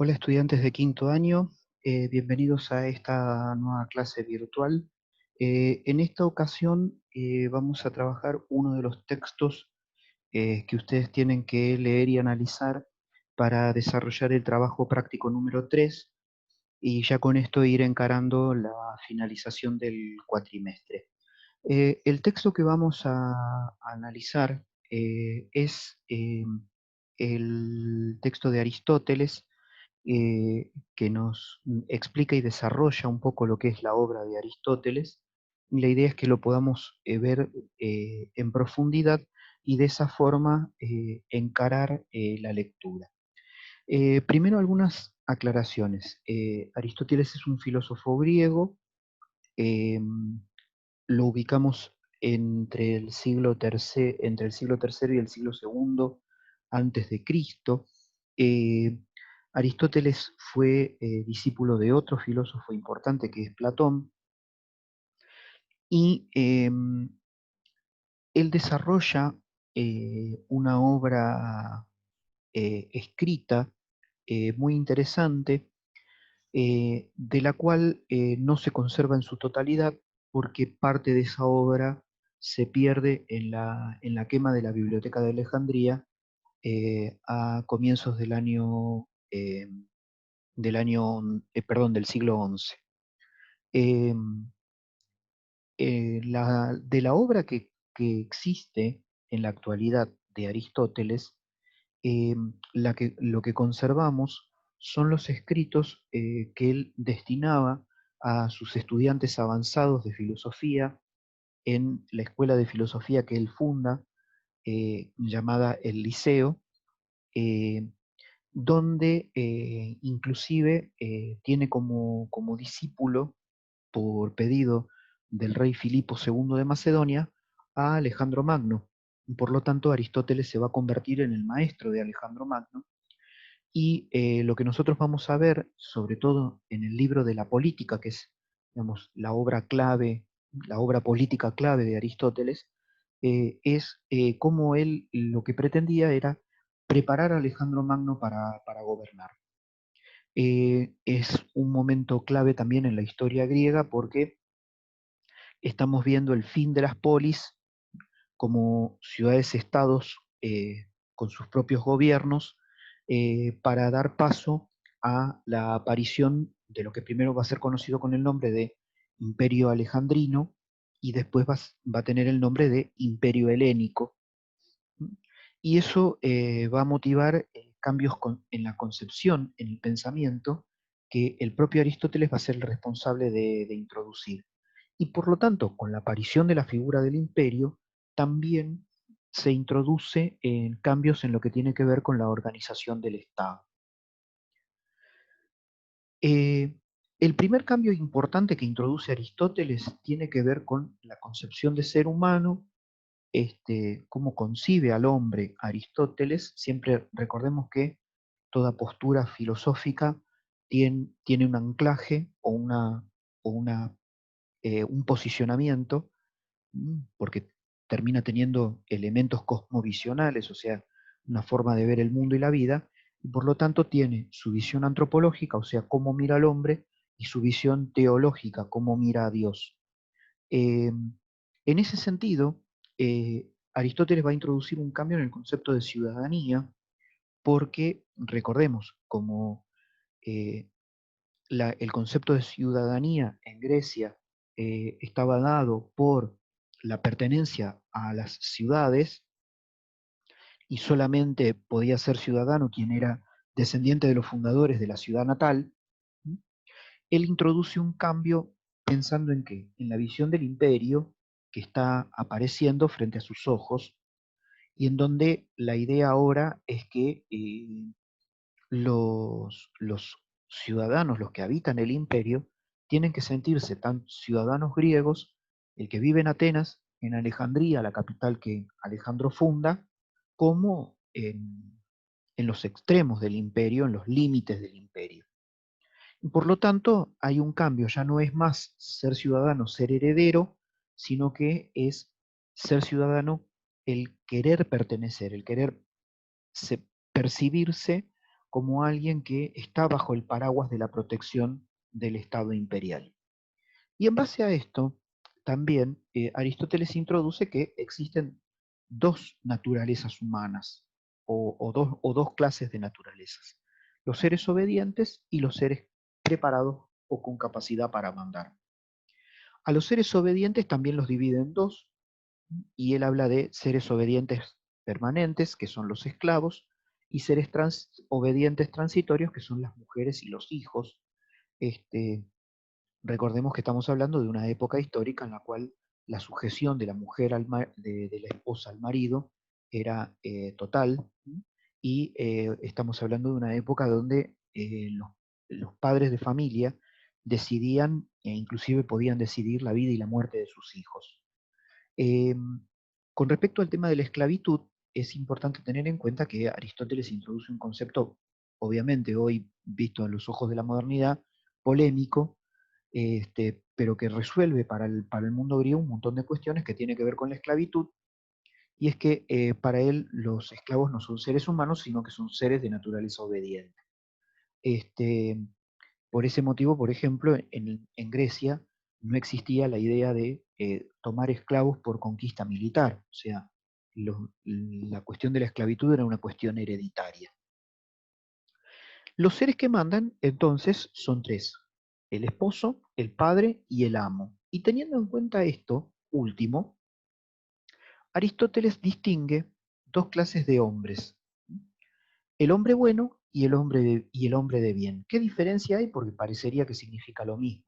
Hola estudiantes de quinto año, bienvenidos a esta nueva clase virtual. En esta ocasión vamos a trabajar uno de los textos que ustedes tienen que leer y analizar para desarrollar el trabajo práctico número 3 y ya con esto ir encarando la finalización del cuatrimestre. El texto que vamos a analizar es el texto de Aristóteles, que nos explica y desarrolla un poco lo que es la obra de Aristóteles. Y la idea es que lo podamos ver en profundidad y de esa forma encarar la lectura. Primero algunas aclaraciones. Aristóteles es un filósofo griego. eh, lo ubicamos entre el siglo tercero y el siglo segundo antes de Cristo. Eh, Aristóteles fue discípulo de otro filósofo importante que es Platón, y él desarrolla una obra escrita muy interesante, de la cual no se conserva en su totalidad porque parte de esa obra se pierde en la quema de la Biblioteca de Alejandría a comienzos del siglo XI. Eh, de la obra que existe en la actualidad de Aristóteles, eh, lo que conservamos son los escritos que él destinaba a sus estudiantes avanzados de filosofía en la escuela de filosofía que él funda, llamada el Liceo, eh, donde inclusive tiene como discípulo, por pedido del rey Filipo II de Macedonia, a Alejandro Magno. Por lo tanto, Aristóteles se va a convertir en el maestro de Alejandro Magno, y lo que nosotros vamos a ver, sobre todo en el libro de la política, que es, digamos, la obra clave, la obra política clave de Aristóteles, es cómo él lo que pretendía era preparar a Alejandro Magno para gobernar. Es un momento clave también en la historia griega porque estamos viendo el fin de las polis como ciudades-estados con sus propios gobiernos, para dar paso a la aparición de lo que primero va a ser conocido con el nombre de Imperio Alejandrino y después va a tener el nombre de Imperio Helénico. Y eso va a motivar cambios en la concepción, en el pensamiento, que el propio Aristóteles va a ser el responsable de introducir. Y por lo tanto, con la aparición de la figura del imperio, también se introduce en cambios en lo que tiene que ver con la organización del Estado. Eh, el primer cambio importante que introduce Aristóteles tiene que ver con la concepción de ser humano, cómo concibe al hombre Aristóteles. Siempre recordemos que toda postura filosófica tiene un anclaje o un posicionamiento, porque termina teniendo elementos cosmovisionales, o sea, una forma de ver el mundo y la vida, y por lo tanto tiene su visión antropológica, o sea, cómo mira al hombre, y su visión teológica, cómo mira a Dios. Eh, en ese sentido, Aristóteles va a introducir un cambio en el concepto de ciudadanía, porque recordemos, como eh, el concepto de ciudadanía en Grecia estaba dado por la pertenencia a las ciudades, y solamente podía ser ciudadano quien era descendiente de los fundadores de la ciudad natal. Él introduce un cambio pensando en qué, en la visión del imperio que está apareciendo frente a sus ojos, y en donde la idea ahora es que los ciudadanos, los que habitan el imperio, tienen que sentirse tan ciudadanos griegos, el que vive en Atenas, en Alejandría, la capital que Alejandro funda, como en los extremos del imperio, en los límites del imperio. Y por lo tanto, hay un cambio, ya no es más ser ciudadano, ser heredero, sino que es ser ciudadano el querer pertenecer, el querer percibirse como alguien que está bajo el paraguas de la protección del Estado imperial. Y en base a esto, también Aristóteles introduce que existen dos naturalezas humanas, o dos clases de naturalezas: los seres obedientes y los seres preparados o con capacidad para mandar. A los seres obedientes también los divide en dos, y él habla de seres obedientes permanentes, que son los esclavos, y seres obedientes transitorios, que son las mujeres y los hijos. Este, Recordemos que estamos hablando de una época histórica en la cual la sujeción de la mujer de la esposa al marido era total, y estamos hablando de una época donde los padres de familia decidían e inclusive podían decidir la vida y la muerte de sus hijos. Eh, con respecto al tema de la esclavitud, es importante tener en cuenta que Aristóteles introduce un concepto, obviamente hoy visto a los ojos de la modernidad, polémico, pero que resuelve para el mundo griego un montón de cuestiones que tiene que ver con la esclavitud, y es que para él los esclavos no son seres humanos, sino que son seres de naturaleza obediente. Este, por ese motivo, por ejemplo, en Grecia no existía la idea de tomar esclavos por conquista militar, o sea, la cuestión de la esclavitud era una cuestión hereditaria. Los seres que mandan, entonces, son tres: el esposo, el padre y el amo. Y teniendo en cuenta esto último, Aristóteles distingue dos clases de hombres: el hombre bueno y el hombre de bien. ¿Qué diferencia hay? Porque parecería que significa lo mismo.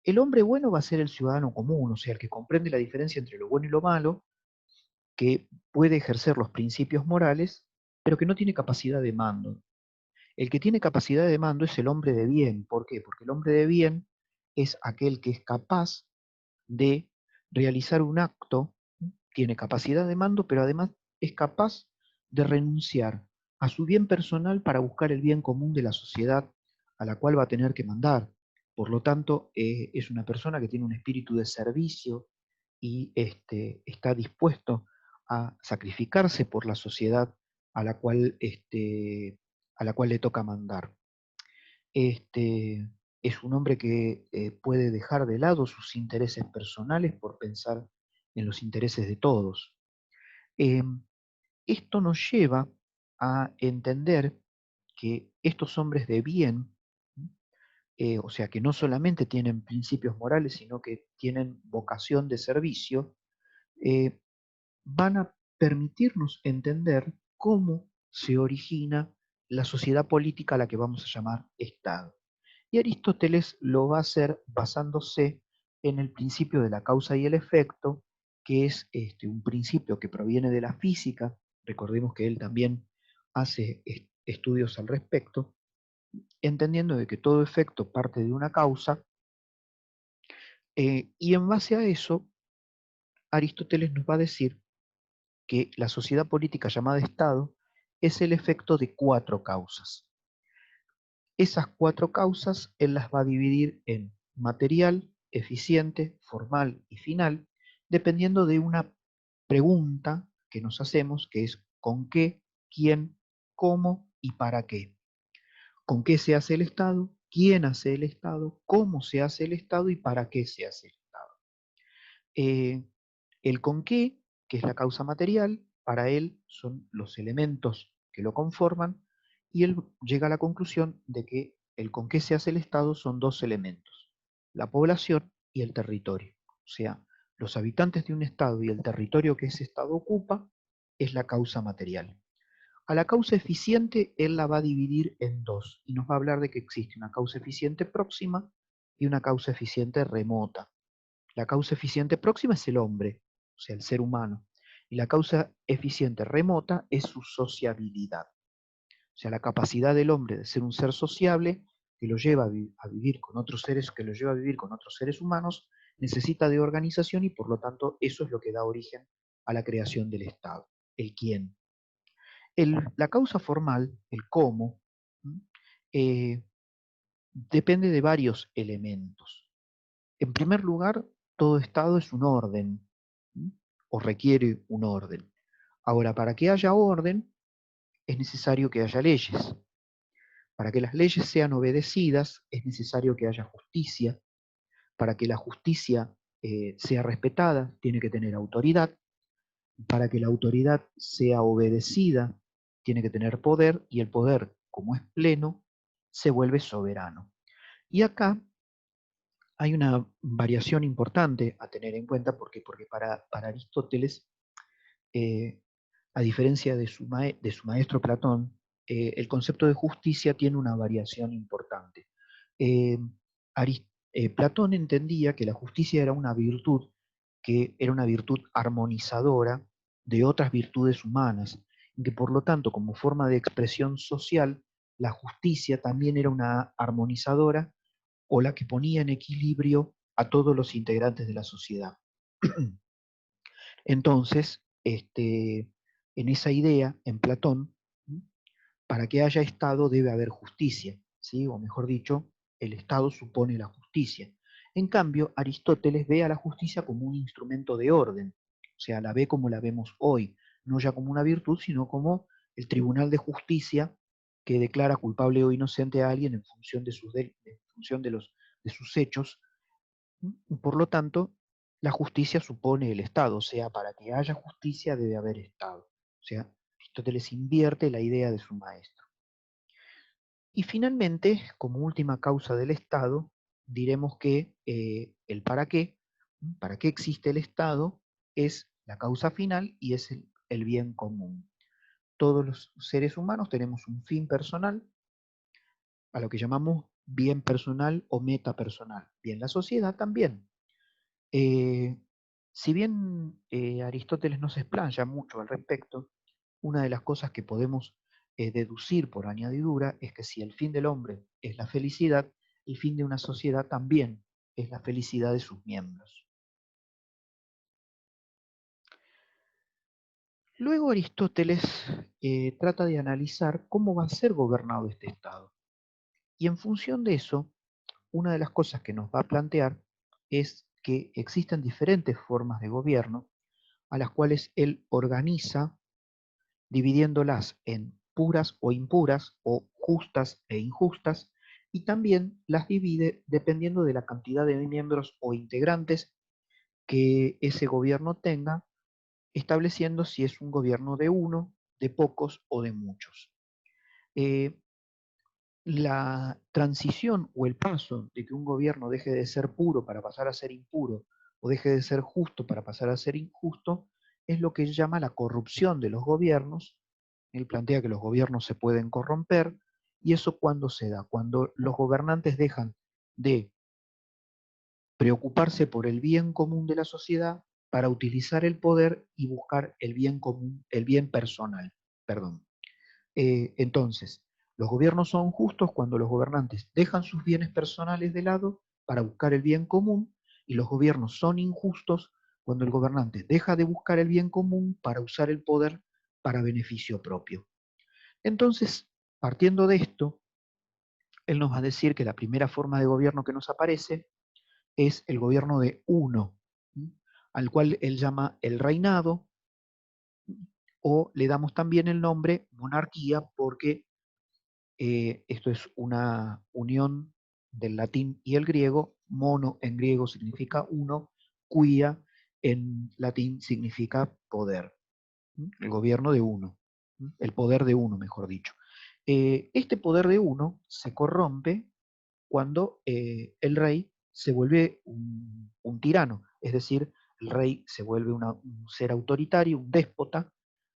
El hombre bueno va a ser el ciudadano común, o sea, el que comprende la diferencia entre lo bueno y lo malo, que puede ejercer los principios morales, pero que no tiene capacidad de mando. El que tiene capacidad de mando es el hombre de bien. ¿Por qué? Porque el hombre de bien es aquel que es capaz de realizar un acto, tiene capacidad de mando, pero además es capaz de renunciar a su bien personal para buscar el bien común de la sociedad a la cual va a tener que mandar. Por lo tanto, es una persona que tiene un espíritu de servicio y está dispuesto a sacrificarse por la sociedad a la cual, a la cual le toca mandar. Este, es un hombre que puede dejar de lado sus intereses personales por pensar en los intereses de todos. Em, Esto nos lleva a entender que estos hombres de bien, o sea, que no solamente tienen principios morales, sino que tienen vocación de servicio, eh, van a permitirnos entender cómo se origina la sociedad política a la que vamos a llamar Estado. Y Aristóteles lo va a hacer basándose en el principio de la causa y el efecto, que es un principio que proviene de la física. Recordemos que él también hace estudios al respecto, entendiendo de que todo efecto parte de una causa, y en base a eso, Aristóteles nos va a decir que la sociedad política llamada Estado es el efecto de cuatro causas. Esas cuatro causas él las va a dividir en material, eficiente, formal y final, dependiendo de una pregunta que nos hacemos, que es ¿con qué, quién, cómo y para qué? ¿Con qué se hace el Estado? ¿Quién hace el Estado? ¿Cómo se hace el Estado? ¿Y para qué se hace el Estado? Eh, el con qué, que es la causa material, para él son los elementos que lo conforman, y él llega a la conclusión de que el con qué se hace el Estado son dos elementos: la población y el territorio. O sea, los habitantes de un Estado y el territorio que ese Estado ocupa es la causa material. A la causa eficiente él la va a dividir en dos, y nos va a hablar de que existe una causa eficiente próxima y una causa eficiente remota. La causa eficiente próxima es el hombre, o sea, el ser humano, y la causa eficiente remota es su sociabilidad, o sea, la capacidad del hombre de ser un ser sociable que lo lleva a vivir con otros seres, que lo lleva a vivir con otros seres humanos, necesita de organización, y por lo tanto eso es lo que da origen a la creación del Estado, el quién. La causa formal, el cómo, eh, depende de varios elementos. En primer lugar, todo Estado es un orden, ¿sí? O requiere un orden. Ahora, para que haya orden, es necesario que haya leyes. Para que las leyes sean obedecidas es necesario que haya justicia. Para que la justicia sea respetada, tiene que tener autoridad. Para que la autoridad sea obedecida, tiene que tener poder, y el poder, como es pleno, se vuelve soberano. Y acá hay una variación importante a tener en cuenta, porque para Aristóteles, eh, a diferencia de de su maestro Platón, el concepto de justicia tiene una variación importante. Eh, Platón entendía que la justicia era una virtud, que era una virtud armonizadora de otras virtudes humanas, y que por lo tanto, como forma de expresión social, la justicia también era una armonizadora, o la que ponía en equilibrio a todos los integrantes de la sociedad. Entonces, en esa idea, en Platón, para que haya Estado debe haber justicia, ¿sí? O mejor dicho, el Estado supone la justicia. En cambio, Aristóteles ve a la justicia como un instrumento de orden, o sea, la ve como la vemos hoy, no ya como una virtud, sino como el tribunal de justicia que declara culpable o inocente a alguien en función de en función de sus hechos. Por lo tanto, la justicia supone el Estado, o sea, para que haya justicia debe haber Estado. O sea, Aristóteles invierte la idea de su maestro. Y finalmente, como última causa del Estado, diremos que el para qué existe el Estado, es la causa final y es el bien común. Todos los seres humanos tenemos un fin personal, a lo que llamamos bien personal o metapersonal. Bien, la sociedad también. Eh, si bien Aristóteles no se explaya mucho al respecto, una de las cosas que podemos deducir por añadidura es que si el fin del hombre es la felicidad, el fin de una sociedad también es la felicidad de sus miembros. Luego Aristóteles trata de analizar cómo va a ser gobernado este Estado. Y en función de eso, una de las cosas que nos va a plantear es que existen diferentes formas de gobierno a las cuales él organiza, dividiéndolas en puras o impuras, o justas e injustas, y también las divide dependiendo de la cantidad de miembros o integrantes que ese gobierno tenga, estableciendo si es un gobierno de uno, de pocos o de muchos. Eh, la transición o el paso de que un gobierno deje de ser puro para pasar a ser impuro, o deje de ser justo para pasar a ser injusto, es lo que él llama la corrupción de los gobiernos. Él plantea que los gobiernos se pueden corromper, y eso cuando se da, cuando los gobernantes dejan de preocuparse por el bien común de la sociedad para utilizar el poder y buscar el bien común, el bien personal. Perdón. Entonces, los gobiernos son justos cuando los gobernantes dejan sus bienes personales de lado para buscar el bien común, y los gobiernos son injustos cuando el gobernante deja de buscar el bien común para usar el poder para beneficio propio. Entonces, partiendo de esto, él nos va a decir que la primera forma de gobierno que nos aparece es el gobierno de uno, al cual él llama el reinado, o le damos también el nombre monarquía, porque esto es una unión del latín y el griego. Mono en griego significa uno, quia en latín significa poder. El gobierno de uno, el poder de uno, mejor dicho. Este poder de uno se corrompe cuando el rey se vuelve un tirano, es decir, el rey se vuelve un ser autoritario, un déspota,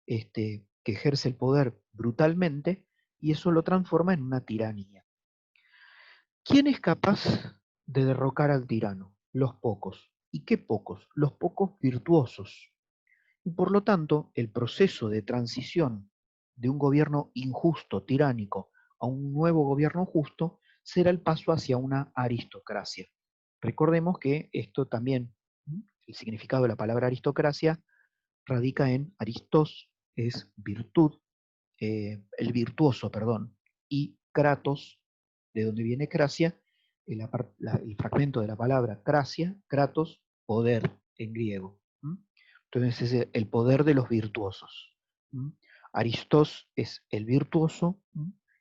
que ejerce el poder brutalmente, y eso lo transforma en una tiranía. ¿Quién es capaz de derrocar al tirano? Los pocos. ¿Y qué pocos? Los pocos virtuosos. Y por lo tanto, el proceso de transición de un gobierno injusto, tiránico, a un nuevo gobierno justo, será el paso hacia una aristocracia. Recordemos que esto también, el significado de la palabra aristocracia, radica en aristos, es virtud, el virtuoso, perdón, y kratos, de donde viene cracia, el fragmento de la palabra cracia, kratos, poder en griego. Entonces es el poder de los virtuosos. Aristos es el virtuoso,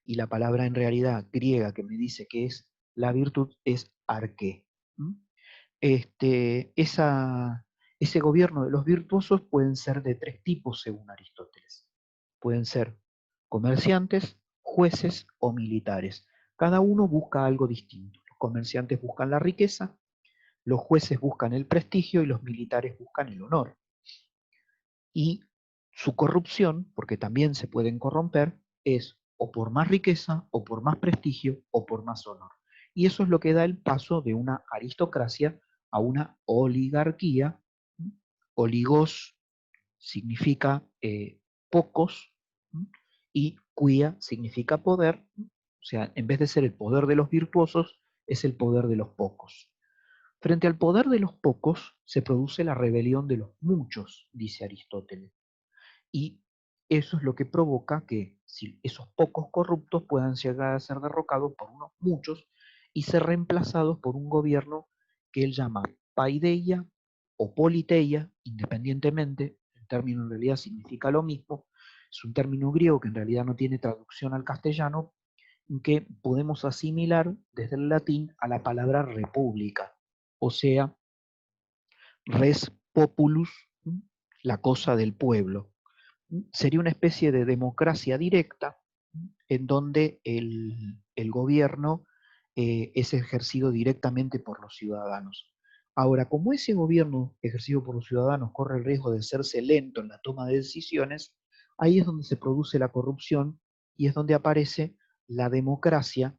y la palabra en realidad griega que me dice que es la virtud es arqué. ¿Mm? Este, ese gobierno de los virtuosos pueden ser de tres tipos según Aristóteles. Pueden ser comerciantes, jueces o militares. Cada uno busca algo distinto. Los comerciantes buscan la riqueza, los jueces buscan el prestigio y los militares buscan el honor. Y su corrupción, porque también se pueden corromper, es o por más riqueza, o por más prestigio, o por más honor. Y eso es lo que da el paso de una aristocracia a una oligarquía. Oligos significa pocos, y quia significa poder, o sea, en vez de ser el poder de los virtuosos, es el poder de los pocos. Frente al poder de los pocos se produce la rebelión de los muchos, dice Aristóteles. Y eso es lo que provoca que si esos pocos corruptos puedan llegar a ser derrocados por unos muchos y ser reemplazados por un gobierno que él llama paideia o politeia, independientemente, el término en realidad significa lo mismo, es un término griego que en realidad no tiene traducción al castellano, que podemos asimilar desde el latín a la palabra república, o sea, res populus, la cosa del pueblo. Sería una especie de democracia directa en donde el gobierno es ejercido directamente por los ciudadanos. Ahora, como ese gobierno ejercido por los ciudadanos corre el riesgo de hacerse lento en la toma de decisiones, ahí es donde se produce la corrupción y es donde aparece la democracia,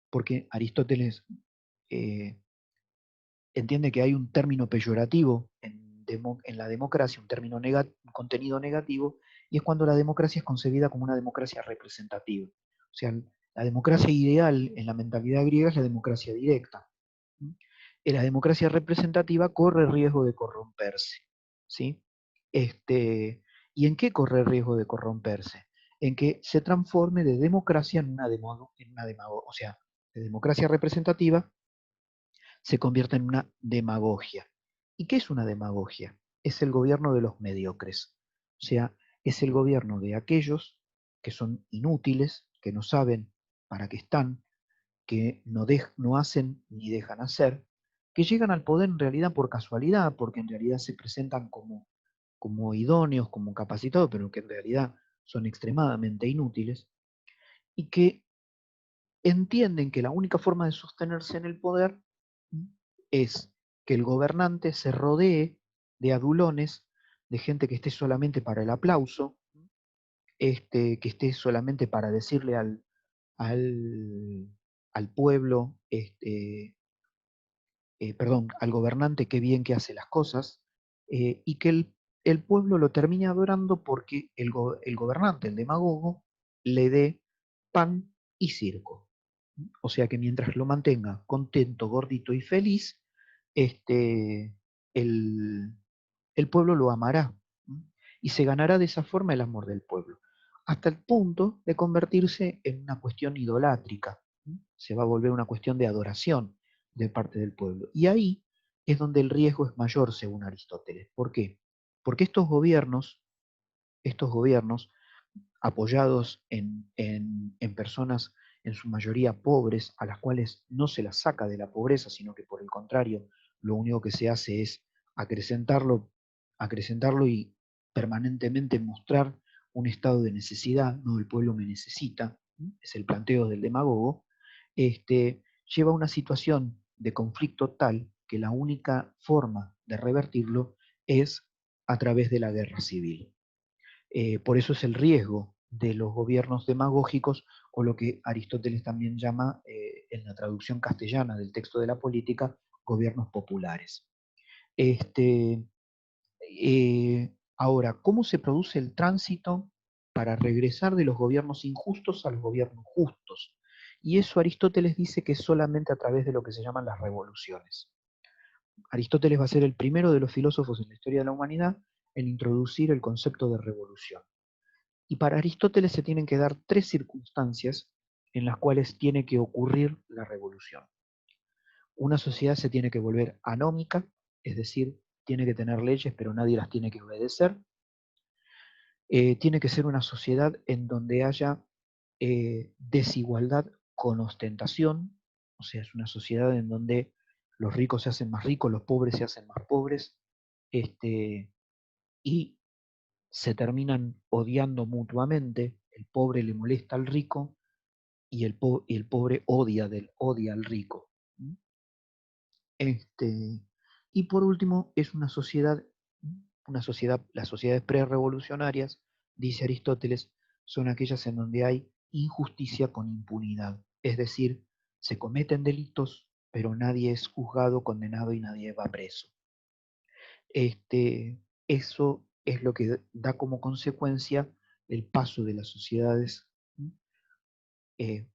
porque Aristóteles eh, entiende que hay un término peyorativo en la democracia, un un contenido negativo, y es cuando la democracia es concebida como una democracia representativa. O sea, la democracia ideal en la mentalidad griega es la democracia directa. En la democracia representativa corre el riesgo de corromperse. ¿Sí? ¿Y en qué corre el riesgo de corromperse? En que se transforme de democracia en una demagogia, o sea, de democracia representativa se convierte en una demagogia. ¿Y qué es una demagogia? Es el gobierno de los mediocres. O sea, es el gobierno de aquellos que son inútiles, que no saben para qué están, que no hacen ni dejan hacer, que llegan al poder en realidad por casualidad, porque en realidad se presentan como idóneos, como capacitados, pero que en realidad son extremadamente inútiles, y que entienden que la única forma de sostenerse en el poder es que el gobernante se rodee de adulones, de gente que esté solamente para el aplauso, que esté solamente para decirle al, al pueblo, perdón, al gobernante qué bien que hace las cosas, y que el pueblo lo termine adorando porque el gobernante, el demagogo, le dé pan y circo. O sea que mientras lo mantenga contento, gordito y feliz, este, el, el pueblo lo amará, y se ganará de esa forma el amor del pueblo, hasta el punto de convertirse en una cuestión idolátrica. Se va a volver una cuestión de adoración de parte del pueblo. Y ahí es donde el riesgo es mayor, según Aristóteles. ¿Por qué? Porque estos gobiernos apoyados en personas en su mayoría pobres, a las cuales no se las saca de la pobreza, sino que por el contrario, lo único que se hace es acrecentarlo, acrecentarlo y permanentemente mostrar un estado de necesidad, no, el pueblo me necesita, es el planteo del demagogo, lleva a una situación de conflicto tal que la única forma de revertirlo es a través de la guerra civil. Por eso es el riesgo de los gobiernos demagógicos, o lo que Aristóteles también llama, en la traducción castellana del texto de la política, gobiernos populares. Este, Ahora, ¿cómo se produce el tránsito para regresar de los gobiernos injustos a los gobiernos justos? Y eso Aristóteles dice que es solamente a través de lo que se llaman las revoluciones. Aristóteles va a ser el primero de los filósofos en la historia de la humanidad en introducir el concepto de revolución. Y para Aristóteles se tienen que dar tres circunstancias en las cuales tiene que ocurrir la revolución. Una sociedad se tiene que volver anómica, es decir, tiene que tener leyes, pero nadie las tiene que obedecer. Tiene que ser una sociedad en donde haya desigualdad con ostentación, o sea, es una sociedad en donde los ricos se hacen más ricos, los pobres se hacen más pobres, y se terminan odiando mutuamente, el pobre le molesta al rico y el pobre odia al rico. Este, y por último, es una sociedad, las sociedades prerevolucionarias, dice Aristóteles, son aquellas en donde hay injusticia con impunidad. Es decir, se cometen delitos, pero nadie es juzgado, condenado y nadie va preso. Eso es lo que da como consecuencia el paso de las sociedades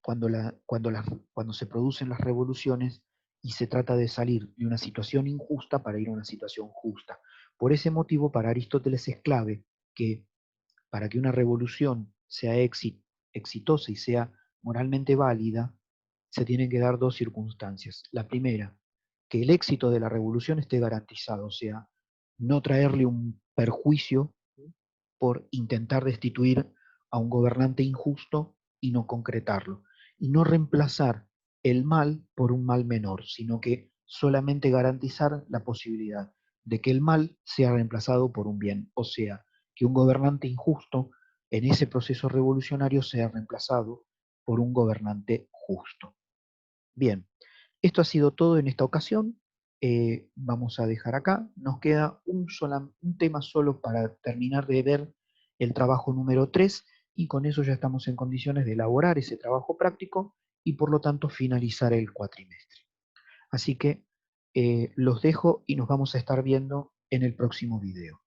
cuando se producen las revoluciones y se trata de salir de una situación injusta para ir a una situación justa. Por ese motivo, para Aristóteles es clave que para que una revolución sea exitosa y sea moralmente válida, se tienen que dar dos circunstancias. La primera, que el éxito de la revolución esté garantizado, o sea, no traerle un perjuicio por intentar destituir a un gobernante injusto y no concretarlo. Y no reemplazar el mal por un mal menor, sino que solamente garantizar la posibilidad de que el mal sea reemplazado por un bien, o sea, que un gobernante injusto en ese proceso revolucionario sea reemplazado por un gobernante justo. Bien, esto ha sido todo en esta ocasión. Vamos a dejar acá. Nos queda un tema solo para terminar de ver el trabajo número 3 y con eso ya estamos en condiciones de elaborar ese trabajo práctico y por lo tanto finalizar el cuatrimestre. Así que los dejo y nos vamos a estar viendo en el próximo video.